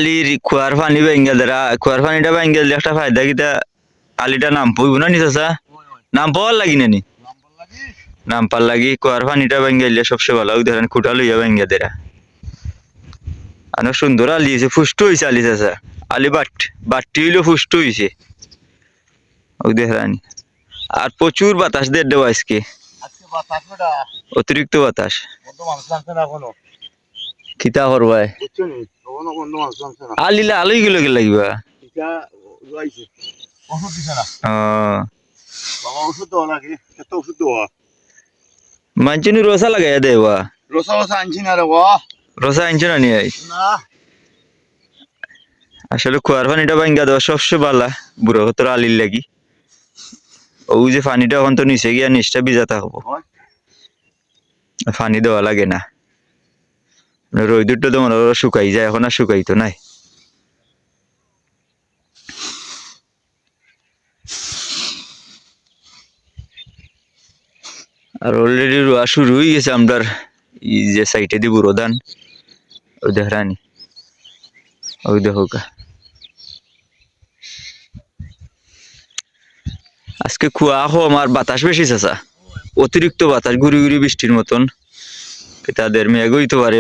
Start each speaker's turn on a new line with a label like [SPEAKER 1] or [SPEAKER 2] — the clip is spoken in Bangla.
[SPEAKER 1] আলির কুয়ার পানি ভেঙ্গে দেরা কুয়ার পানিটা ভেঙ্গে দিলে একটা ফায়দা কিটা আলিটা নাম পইব না নি চাচা নাম পাওয়ার লাগি না নি নাম পার লাগি কুয়ার পানিটা ভেঙ্গে দিলে সবচেয়ে ভালো ওই ধরেন খুঁটা লইয়া ভেঙ্গে দেরা অনেক সুন্দর আলি হয়েছে ফুষ্ট হয়েছে আলি চাচা আলি বাট্টি হইলেও ফুষ্ট হয়েছে ওই দেখেন আর প্রচুর বাতাস দেওয়া আজকে অতিরিক্ত বাতাস খিতা করবাই আলিলা আলোই গেল গে লাগিবা মানচিনি রসা লাগাই দেওয়া রসা আনছো না নিয়ে আসলে কুয়ার পানিটা ভাঙ্গা দেওয়া সবচেয়ে ভালো বুড়ো হতো আলির লাগি ওই যে পানিটা এখন তো নিচে গিয়া নিচটা ভিজা থাকবো পানি দেওয়া লাগে না রোদ্দুরটা তো মনে করো শুকাই যায় এখন আর শুকাইতো নাই আর অলরেডি রোয়া শুরু হয়ে গেছে আমরার এই যে সাইডে দি বুড়ো ধান ওই দেখ রানি ওই দেখো আজকে কুয়া কম আর বাতাস বেশি চাচা অতিরিক্ত বাতাস গুড়ি গুড়ি বৃষ্টির মতন তাদের মেঘ হইতে পারে